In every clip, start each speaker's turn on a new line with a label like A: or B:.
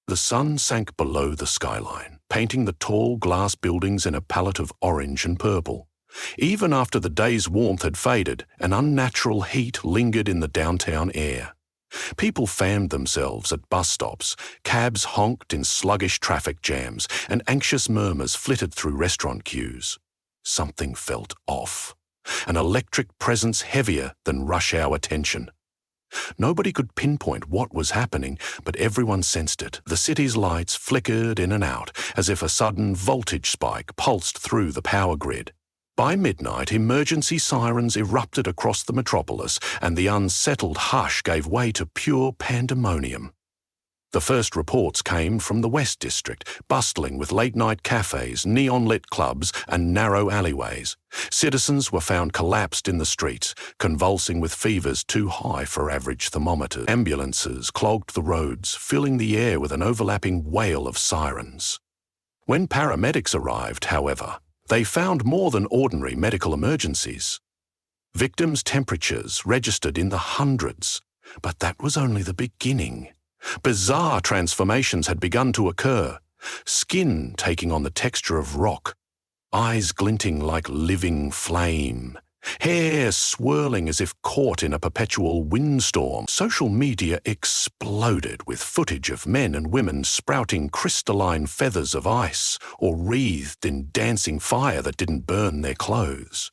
A: The sun sank below the skyline, painting the tall glass buildings in a palette of orange and purple. Even after the day's warmth had faded, an unnatural heat lingered in the downtown air. People fanned themselves at bus stops, cabs honked in sluggish traffic jams, and anxious murmurs flitted through restaurant queues. Something felt off. An electric presence heavier than rush-hour tension. Nobody could pinpoint what was happening, but everyone sensed it. The city's lights flickered in and out, as if a sudden voltage spike pulsed through the power grid. By midnight, emergency sirens erupted across the metropolis, and the unsettled hush gave way to pure pandemonium. The first reports came from the West District, bustling with late-night cafes, neon-lit clubs, and narrow alleyways. Citizens were found collapsed in the streets, convulsing with fevers too high for average thermometers. Ambulances clogged the roads, filling the air with an overlapping wail of sirens. When paramedics arrived, however, they found more than ordinary medical emergencies. Victims' temperatures registered in the hundreds, but that was only the beginning. Bizarre transformations had begun to occur, skin taking on the texture of rock, eyes glinting like living flame, hair swirling as if caught in a perpetual windstorm. Social media exploded with footage of men and women sprouting crystalline feathers of ice or wreathed in dancing fire that didn't burn their clothes.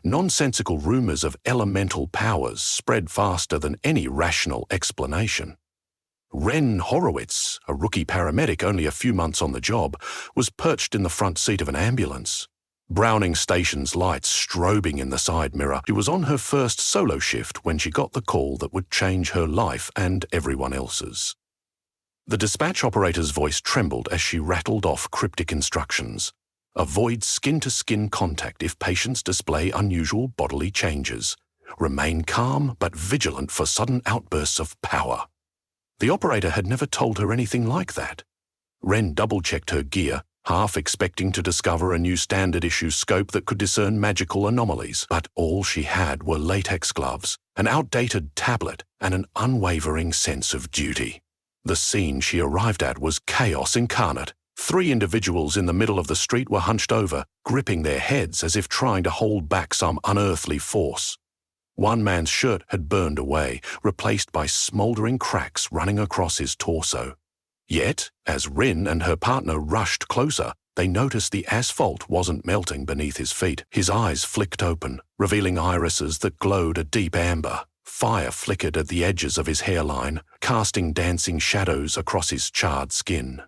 A: Nonsensical rumors of elemental powers spread faster than any rational explanation. Wren Horowitz, a rookie paramedic only a few months on the job, was perched in the front seat of an ambulance. Browning Station's lights strobing in the side mirror. She was on her first solo shift when she got the call that would change her life and everyone else's. The dispatch operator's voice trembled as she rattled off cryptic instructions. Avoid skin-to-skin contact if patients display unusual bodily changes. Remain calm but vigilant for sudden outbursts of power. The operator had never told her anything like that. Wren double-checked her gear, half expecting to discover a new standard-issue scope that could discern magical anomalies. But all she had were latex gloves, an outdated tablet, and an unwavering sense of duty. The scene she arrived at was chaos incarnate. 3 individuals in the middle of the street were hunched over, gripping their heads as if trying to hold back some unearthly force. One man's shirt had burned away, replaced by smouldering cracks running across his torso. Yet, as Wren and her partner rushed closer, they noticed the asphalt wasn't melting beneath his feet. His eyes flicked open, revealing irises that glowed a deep amber. Fire flickered at the edges of his hairline, casting dancing shadows across his charred skin.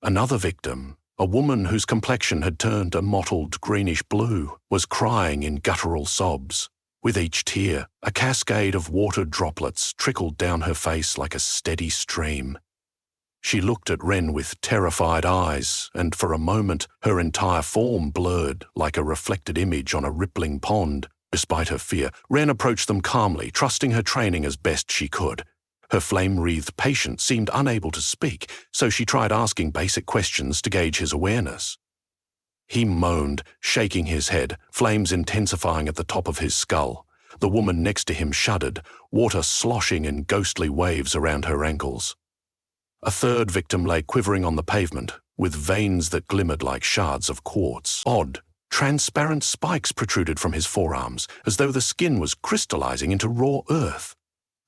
A: Another victim, a woman whose complexion had turned a mottled greenish blue, was crying in guttural sobs. With each tear, a cascade of water droplets trickled down her face like a steady stream. She looked at Wren with terrified eyes, and for a moment her entire form blurred like a reflected image on a rippling pond. Despite her fear, Wren approached them calmly, trusting her training as best she could. Her flame-wreathed patient seemed unable to speak, so she tried asking basic questions to gauge his awareness. He moaned, shaking his head, flames intensifying at the top of his skull. The woman next to him shuddered, water sloshing in ghostly waves around her ankles. A third victim lay quivering on the pavement, with veins that glimmered like shards of quartz. Odd, transparent spikes protruded from his forearms, as though the skin was crystallizing into raw earth.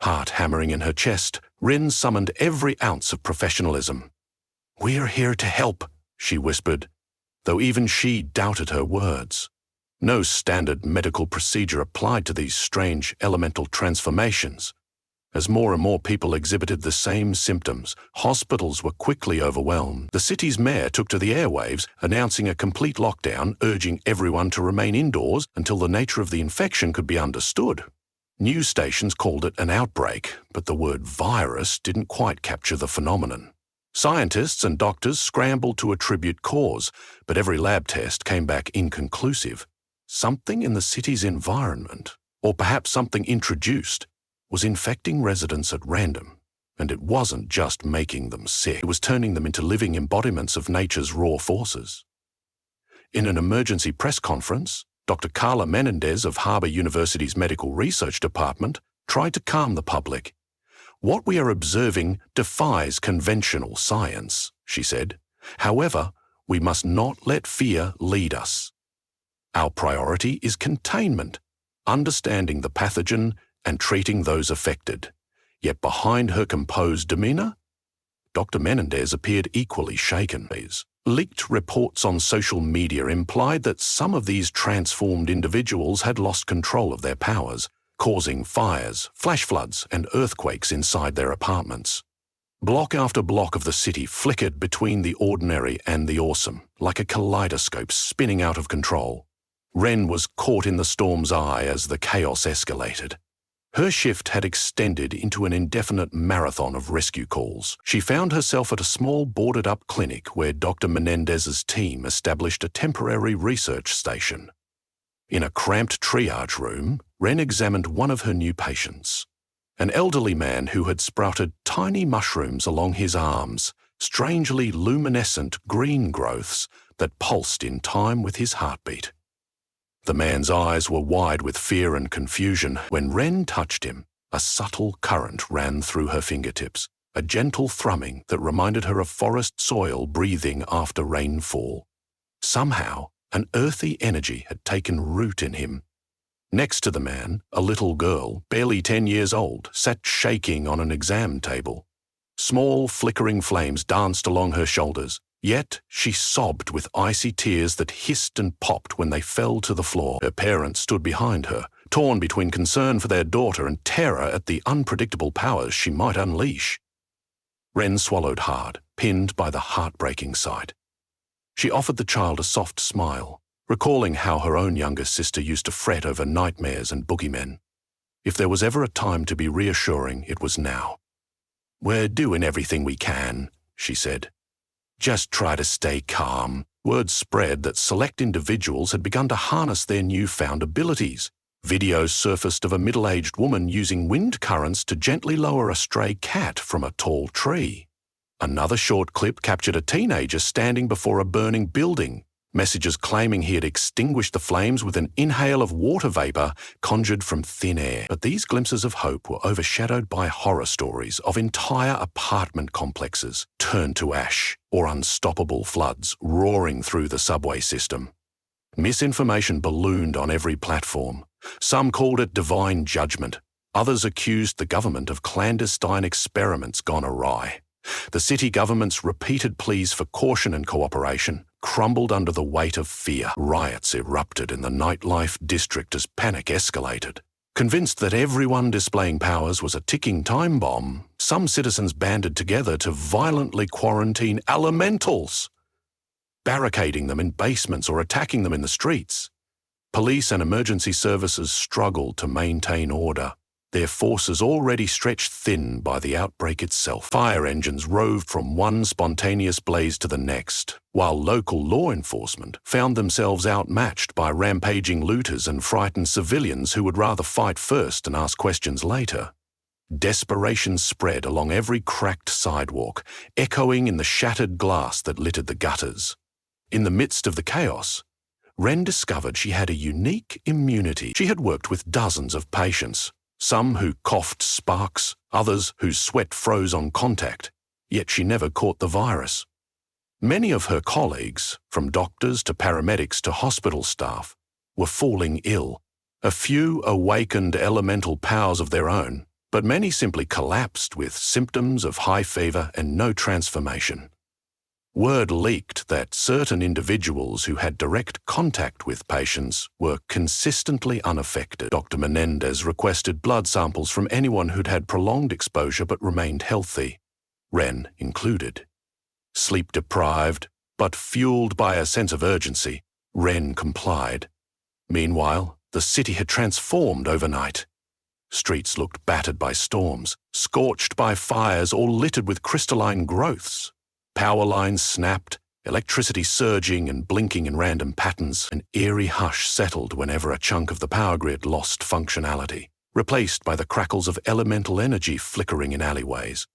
A: Heart hammering in her chest, Wren summoned every ounce of professionalism. "We're here to help," she whispered, though even she doubted her words. No standard medical procedure applied to these strange elemental transformations. As more and more people exhibited the same symptoms, hospitals were quickly overwhelmed. The city's mayor took to the airwaves, announcing a complete lockdown, urging everyone to remain indoors until the nature of the infection could be understood. News stations called it an outbreak, but the word virus didn't quite capture the phenomenon. Scientists and doctors scrambled to attribute cause, but every lab test came back inconclusive. Something in the city's environment, or perhaps something introduced, was infecting residents at random, and it wasn't just making them sick, it was turning them into living embodiments of nature's raw forces. In an emergency press conference, Dr. Carla Menendez of Harbor University's Medical Research Department tried to calm the public. What we are observing defies conventional science, she said. However, we must not let fear lead us. Our priority is containment, understanding the pathogen and treating those affected. Yet behind her composed demeanour, Dr. Menendez appeared equally shaken. Leaked reports on social media implied that some of these transformed individuals had lost control of their powers, causing fires, flash floods, and earthquakes inside their apartments. Block after block of the city flickered between the ordinary and the awesome, like a kaleidoscope spinning out of control. Wren was caught in the storm's eye as the chaos escalated. Her shift had extended into an indefinite marathon of rescue calls. She found herself at a small boarded-up clinic where Dr. Menendez's team established a temporary research station. In a cramped triage room, Wren examined one of her new patients, an elderly man who had sprouted tiny mushrooms along his arms, strangely luminescent green growths that pulsed in time with his heartbeat. The man's eyes were wide with fear and confusion. When Wren touched him, a subtle current ran through her fingertips, a gentle thrumming that reminded her of forest soil breathing after rainfall. Somehow, an earthy energy had taken root in him. Next to the man, a little girl, barely 10 years old, sat shaking on an exam table. Small, flickering flames danced along her shoulders, yet she sobbed with icy tears that hissed and popped when they fell to the floor. Her parents stood behind her, torn between concern for their daughter and terror at the unpredictable powers she might unleash. Wren swallowed hard, pinned by the heartbreaking sight. She offered the child a soft smile, recalling how her own younger sister used to fret over nightmares and boogeymen. If there was ever a time to be reassuring, it was now. "We're doing everything we can," she said. "Just try to stay calm." Word spread that select individuals had begun to harness their newfound abilities. Videos surfaced of a middle-aged woman using wind currents to gently lower a stray cat from a tall tree. Another short clip captured a teenager standing before a burning building, messages claiming he had extinguished the flames with an inhale of water vapor conjured from thin air. But these glimpses of hope were overshadowed by horror stories of entire apartment complexes turned to ash or unstoppable floods roaring through the subway system. Misinformation ballooned on every platform. Some called it divine judgment. Others accused the government of clandestine experiments gone awry. The city government's repeated pleas for caution and cooperation crumbled under the weight of fear. Riots erupted in the nightlife district as panic escalated. Convinced that everyone displaying powers was a ticking time bomb, some citizens banded together to violently quarantine elementals, barricading them in basements or attacking them in the streets. Police and emergency services struggled to maintain order, their forces already stretched thin by the outbreak itself. Fire engines roved from one spontaneous blaze to the next, while local law enforcement found themselves outmatched by rampaging looters and frightened civilians who would rather fight first and ask questions later. Desperation spread along every cracked sidewalk, echoing in the shattered glass that littered the gutters. In the midst of the chaos, Wren discovered she had a unique immunity. She had worked with dozens of patients, some who coughed sparks, others whose sweat froze on contact, yet she never caught the virus. Many of her colleagues, from doctors to paramedics to hospital staff, were falling ill. A few awakened elemental powers of their own, but many simply collapsed with symptoms of high fever and no transformation. Word leaked that certain individuals who had direct contact with patients were consistently unaffected. Dr. Menendez requested blood samples from anyone who'd had prolonged exposure but remained healthy, Wren included. Sleep-deprived, but fueled by a sense of urgency, Wren complied. Meanwhile, the city had transformed overnight. Streets looked battered by storms, scorched by fires, or littered with crystalline growths. Power lines snapped, electricity surging and blinking in random patterns. An eerie hush settled whenever a chunk of the power grid lost functionality, replaced by the crackles of elemental energy flickering in alleyways.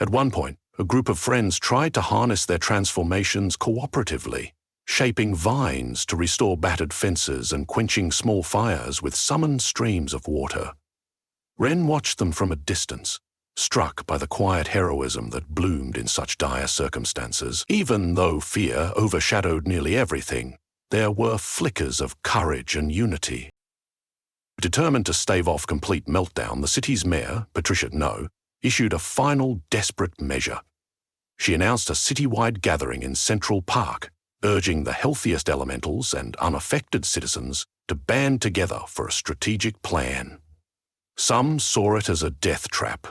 A: At one point, a group of friends tried to harness their transformations cooperatively, shaping vines to restore battered fences and quenching small fires with summoned streams of water. Wren watched them from a distance, struck by the quiet heroism that bloomed in such dire circumstances. Even though fear overshadowed nearly everything, there were flickers of courage and unity. Determined to stave off complete meltdown, the city's mayor, Patricia No, issued a final desperate measure. She announced a citywide gathering in Central Park, urging the healthiest elementals and unaffected citizens to band together for a strategic plan. Some saw it as a death trap.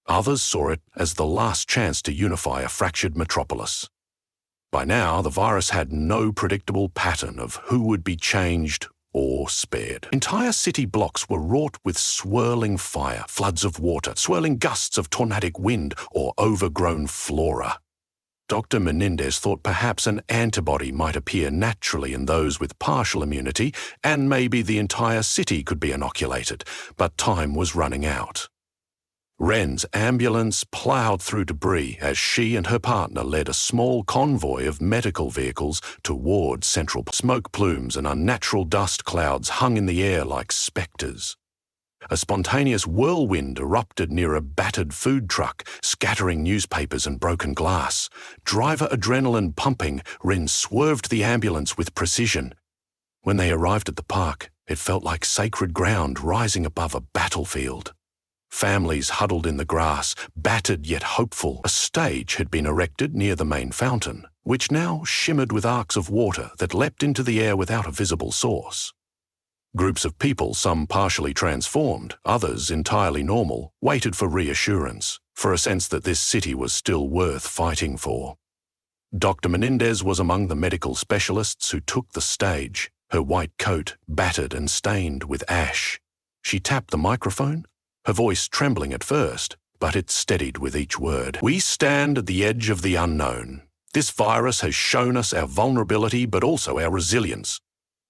A: Others saw it as the last chance to unify a fractured metropolis. By now, the virus had no predictable pattern of who would be changed or spared. Entire city blocks were wrought with swirling fire, floods of water, swirling gusts of tornadic wind, or overgrown flora. Dr. Menendez thought perhaps an antibody might appear naturally in those with partial immunity, and maybe the entire city could be inoculated, but time was running out. Wren's ambulance ploughed through debris as she and her partner led a small convoy of medical vehicles toward Central. Smoke plumes and unnatural dust clouds hung in the air like spectres. A spontaneous whirlwind erupted near a battered food truck, scattering newspapers and broken glass. Driver adrenaline pumping, Wren swerved the ambulance with precision. When they arrived at the park, it felt like sacred ground rising above a battlefield. Families huddled in the grass, battered yet hopeful. A stage had been erected near the main fountain, which now shimmered with arcs of water that leapt into the air without a visible source. Groups of people, some partially transformed, others entirely normal, waited for reassurance, for a sense that this city was still worth fighting for. Dr. Menendez was among the medical specialists who took the stage, her white coat battered and stained with ash. She tapped the microphone, her voice trembling at first, but it steadied with each word. "We stand at the edge of the unknown. This virus has shown us our vulnerability, but also our resilience.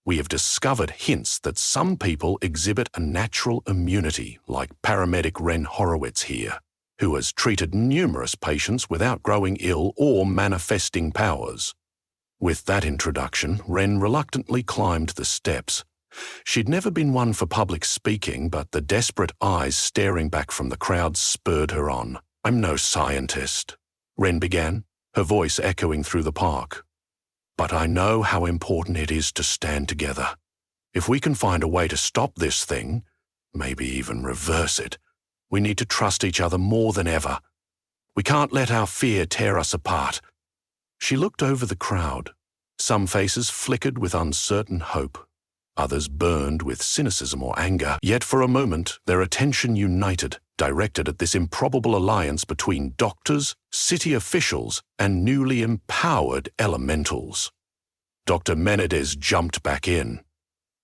A: We have discovered hints that some people exhibit a natural immunity, like paramedic Wren Horowitz here, who has treated numerous patients without growing ill or manifesting powers." With that introduction, Wren reluctantly climbed the steps. She'd never been one for public speaking, but the desperate eyes staring back from the crowd spurred her on. "I'm no scientist," Wren began, her voice echoing through the park. "But I know how important it is to stand together. If we can find a way to stop this thing, maybe even reverse it, we need to trust each other more than ever. We can't let our fear tear us apart." She looked over the crowd. Some faces flickered with uncertain hope. Others burned with cynicism or anger, yet for a moment their attention united, directed at this improbable alliance between doctors, city officials, and newly empowered elementals. Dr. Menendez jumped back in.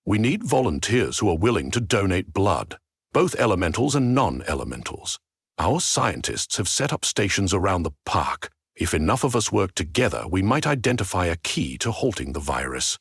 A: "We need volunteers who are willing to donate blood, both elementals and non-elementals. Our scientists have set up stations around the park. If enough of us work together, we might identify a key to halting the virus.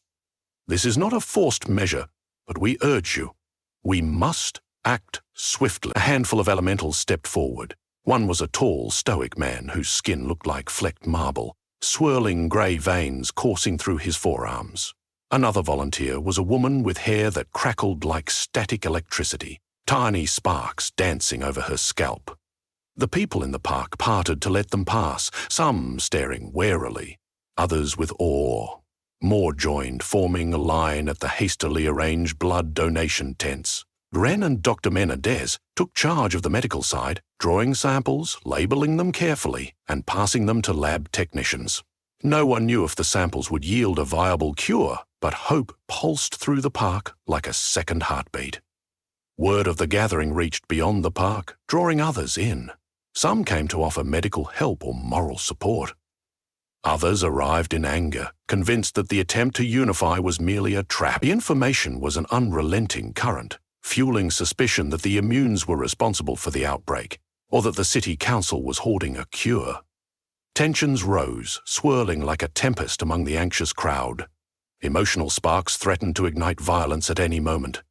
A: This is not a forced measure, but we urge you. We must act swiftly." A handful of elementals stepped forward. One was a tall, stoic man whose skin looked like flecked marble, swirling grey veins coursing through his forearms. Another volunteer was a woman with hair that crackled like static electricity, tiny sparks dancing over her scalp. The people in the park parted to let them pass, some staring warily, others with awe. More joined, forming a line at the hastily arranged blood donation tents. Wren and Dr. Menendez took charge of the medical side, drawing samples, labeling them carefully, and passing them to lab technicians. No one knew if the samples would yield a viable cure, but hope pulsed through the park like a second heartbeat. Word of the gathering reached beyond the park, drawing others in. Some came to offer medical help or moral support. Others arrived in anger, convinced that the attempt to unify was merely a trap. The information was an unrelenting current, fueling suspicion that the immunes were responsible for the outbreak, or that the city council was hoarding a cure. Tensions rose, swirling like a tempest among the anxious crowd. Emotional sparks threatened to ignite violence at any moment.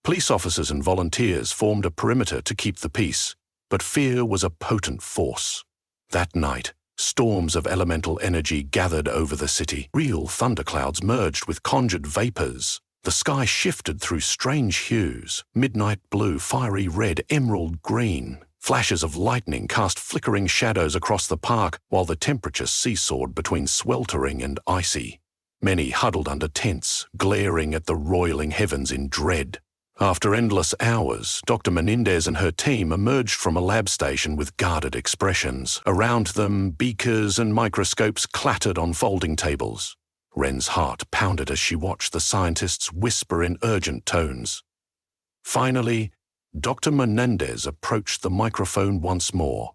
A: Police officers and volunteers formed a perimeter to keep the peace, but fear was a potent force. That night, storms of elemental energy gathered over the city. Real thunderclouds merged with conjured vapors. The sky shifted through strange hues: midnight blue, fiery red, emerald green. Flashes of lightning cast flickering shadows across the park while the temperature seesawed between sweltering and icy. Many huddled under tents, glaring at the roiling heavens in dread. After endless hours, Dr. Menendez and her team emerged from a lab station with guarded expressions. Around them, beakers and microscopes clattered on folding tables. Wren's heart pounded as she watched the scientists whisper in urgent tones. Finally, Dr. Menendez approached the microphone once more,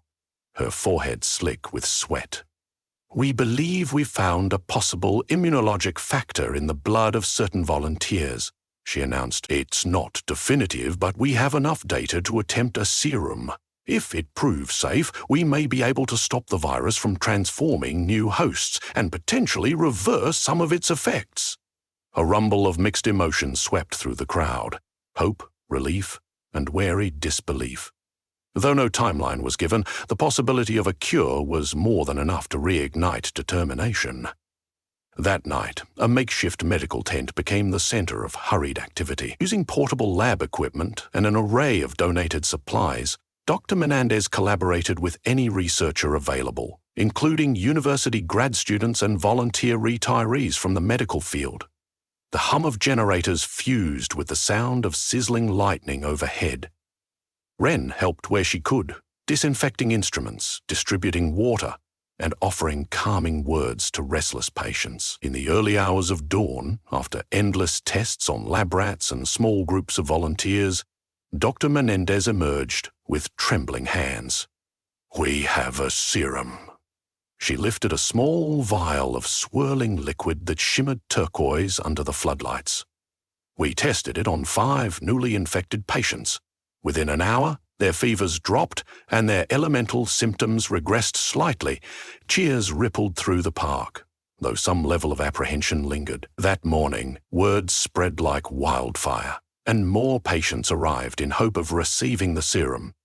A: her forehead slick with sweat. "We believe we found a possible immunologic factor in the blood of certain volunteers," she announced. "It's not definitive, but we have enough data to attempt a serum. If it proves safe, we may be able to stop the virus from transforming new hosts and potentially reverse some of its effects." A rumble of mixed emotions swept through the crowd: hope, relief, and wary disbelief. Though no timeline was given, the possibility of a cure was more than enough to reignite determination. That night, a makeshift medical tent became the center of hurried activity. Using portable lab equipment and an array of donated supplies, Dr. Menendez collaborated with any researcher available, including university grad students and volunteer retirees from the medical field. The hum of generators fused with the sound of sizzling lightning overhead. Wren helped where she could, disinfecting instruments, distributing water, and offering calming words to restless patients. In the early hours of dawn, after endless tests on lab rats and small groups of volunteers, Dr. Menendez emerged with trembling hands. "We have a serum." She lifted a small vial of swirling liquid that shimmered turquoise under the floodlights. "We tested it on 5 newly infected patients. Within an hour, their fevers dropped and their elemental symptoms regressed slightly." Cheers rippled through the park, though some level of apprehension lingered. That morning, word spread like wildfire, and more patients arrived in hope of receiving the serum.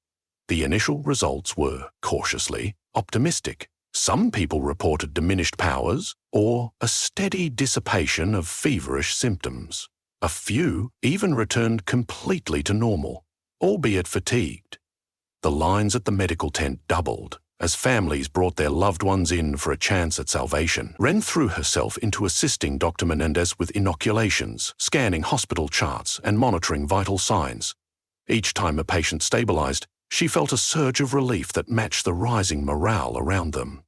A: The initial results were, cautiously, optimistic. Some people reported diminished powers or a steady dissipation of feverish symptoms. A few even returned completely to normal, albeit fatigued. The lines at the medical tent doubled as families brought their loved ones in for a chance at salvation. Wren threw herself into assisting Dr. Menendez with inoculations, scanning hospital charts, and monitoring vital signs. Each time a patient stabilized, she felt a surge of relief that matched the rising morale around them.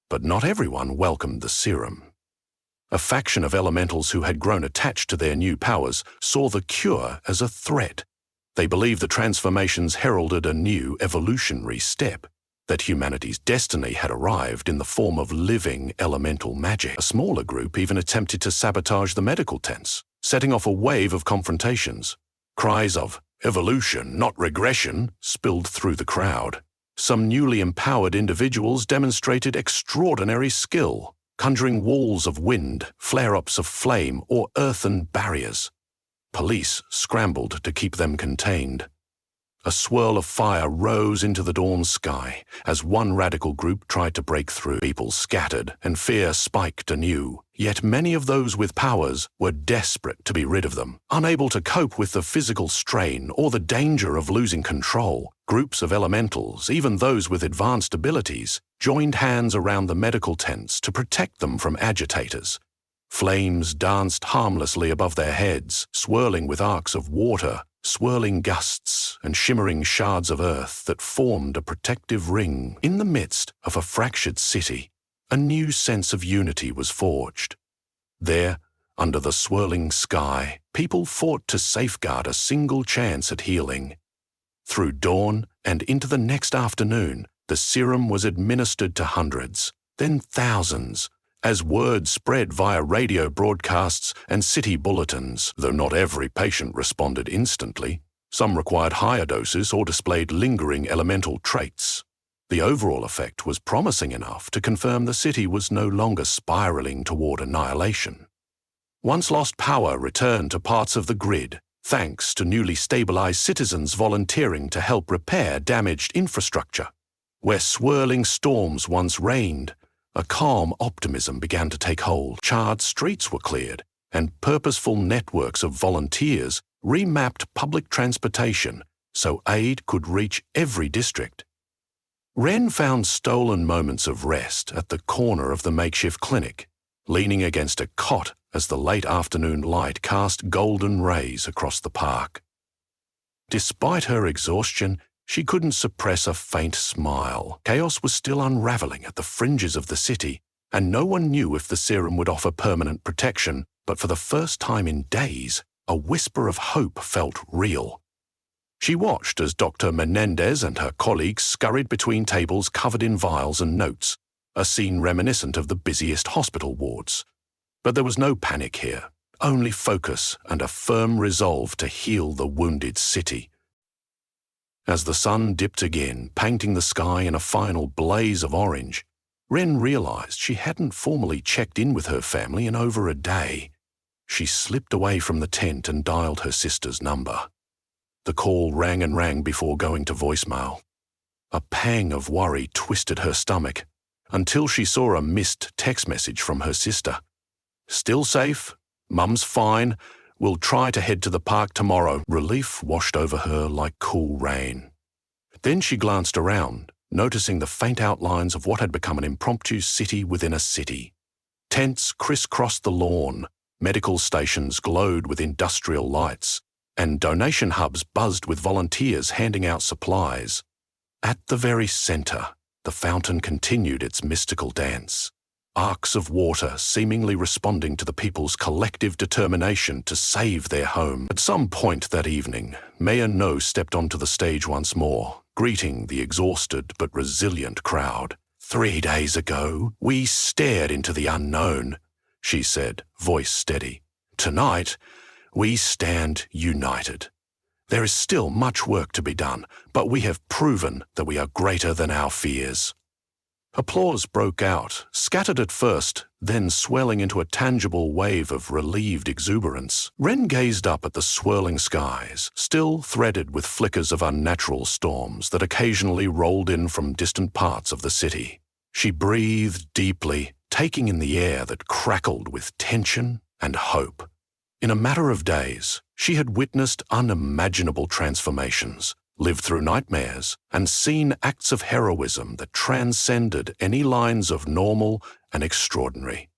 A: But not everyone welcomed the serum. A faction of elementals who had grown attached to their new powers saw the cure as a threat. They believed the transformations heralded a new evolutionary step, that humanity's destiny had arrived in the form of living elemental magic. A smaller group even attempted to sabotage the medical tents, setting off a wave of confrontations. Cries of "evolution, not regression," spilled through the crowd. Some newly empowered individuals demonstrated extraordinary skill, conjuring walls of wind, flare-ups of flame, or earthen barriers. Police scrambled to keep them contained. A swirl of fire rose into the dawn sky as one radical group tried to break through. People scattered and fear spiked anew, yet many of those with powers were desperate to be rid of them. Unable to cope with the physical strain or the danger of losing control, groups of elementals, even those with advanced abilities, joined hands around the medical tents to protect them from agitators. Flames danced harmlessly above their heads, swirling with arcs of water, swirling gusts, and shimmering shards of earth that formed a protective ring. In the midst of a fractured city, a new sense of unity was forged. There, under the swirling sky, people fought to safeguard a single chance at healing. Through dawn and into the next afternoon, the serum was administered to hundreds, then thousands, as word spread via radio broadcasts and city bulletins. Though not every patient responded instantly, some required higher doses or displayed lingering elemental traits. The overall effect was promising enough to confirm the city was no longer spiraling toward annihilation. Once lost power returned to parts of the grid, thanks to newly stabilized citizens volunteering to help repair damaged infrastructure. Where swirling storms once reigned, a calm optimism began to take hold. Charred streets were cleared, and purposeful networks of volunteers remapped public transportation, so aid could reach every district. Wren found stolen moments of rest at the corner of the makeshift clinic, leaning against a cot as the late afternoon light cast golden rays across the park. Despite her exhaustion, she couldn't suppress a faint smile. Chaos was still unraveling at the fringes of the city, and no one knew if the serum would offer permanent protection, but for the first time in days, a whisper of hope felt real. She watched as Dr. Menendez and her colleagues scurried between tables covered in vials and notes, a scene reminiscent of the busiest hospital wards. But there was no panic here, only focus and a firm resolve to heal the wounded city. As the sun dipped again, painting the sky in a final blaze of orange, Wren realized she hadn't formally checked in with her family in over a day. She slipped away from the tent and dialed her sister's number. The call rang and rang before going to voicemail. A pang of worry twisted her stomach until she saw a missed text message from her sister. "Still safe? Mum's fine. We'll try to head to the park tomorrow." Relief washed over her like cool rain. Then she glanced around, noticing the faint outlines of what had become an impromptu city within a city. Tents crisscrossed the lawn, medical stations glowed with industrial lights, and donation hubs buzzed with volunteers handing out supplies. At the very center, the fountain continued its mystical dance, arcs of water seemingly responding to the people's collective determination to save their home. At some point that evening, Mayor No stepped onto the stage once more, greeting the exhausted but resilient crowd. "3 days ago, we stared into the unknown," she said, voice steady. "Tonight, we stand united. There is still much work to be done, but we have proven that we are greater than our fears." Applause broke out, scattered at first, then swelling into a tangible wave of relieved exuberance. Wren gazed up at the swirling skies, still threaded with flickers of unnatural storms that occasionally rolled in from distant parts of the city. She breathed deeply, taking in the air that crackled with tension and hope. In a matter of days, she had witnessed unimaginable transformations, lived through nightmares, and seen acts of heroism that transcended any lines of normal and extraordinary.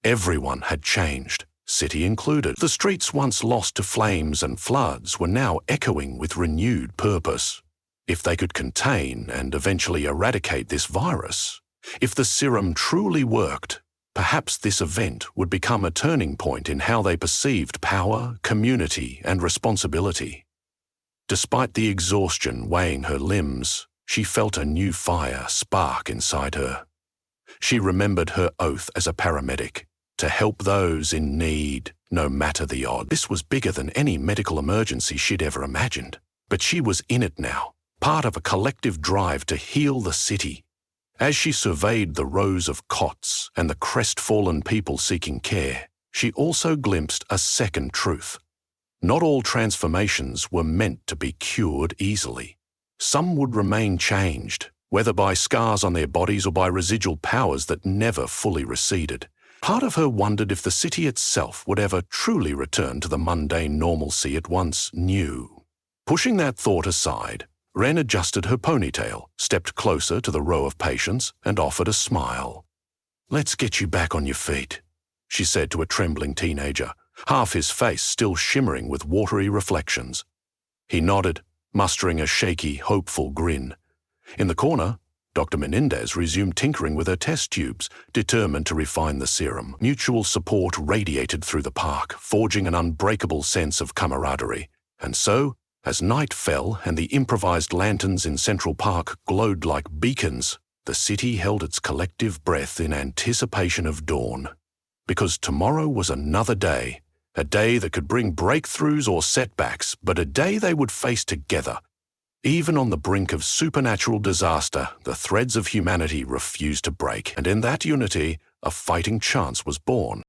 A: Everyone had changed, city included. The streets once lost to flames and floods were now echoing with renewed purpose. If they could contain and eventually eradicate this virus, if the serum truly worked, perhaps this event would become a turning point in how they perceived power, community, and responsibility. Despite the exhaustion weighing her limbs, she felt a new fire spark inside her. She remembered her oath as a paramedic, to help those in need, no matter the odds. This was bigger than any medical emergency she'd ever imagined, but she was in it now, part of a collective drive to heal the city. As she surveyed the rows of cots and the crestfallen people seeking care, she also glimpsed a second truth. Not all transformations were meant to be cured easily. Some would remain changed, whether by scars on their bodies or by residual powers that never fully receded. Part of her wondered if the city itself would ever truly return to the mundane normalcy it once knew. Pushing that thought aside, Wren adjusted her ponytail, stepped closer to the row of patients, and offered a smile. "Let's get you back on your feet," she said to a trembling teenager, half his face still shimmering with watery reflections. He nodded, mustering a shaky, hopeful grin. In the corner, Dr. Menendez resumed tinkering with her test tubes, determined to refine the serum. Mutual support radiated through the park, forging an unbreakable sense of camaraderie. And so, as night fell and the improvised lanterns in Central Park glowed like beacons, the city held its collective breath in anticipation of dawn. Because tomorrow was another day, a day that could bring breakthroughs or setbacks, but a day they would face together. Even on the brink of supernatural disaster, the threads of humanity refused to break, and in that unity, a fighting chance was born.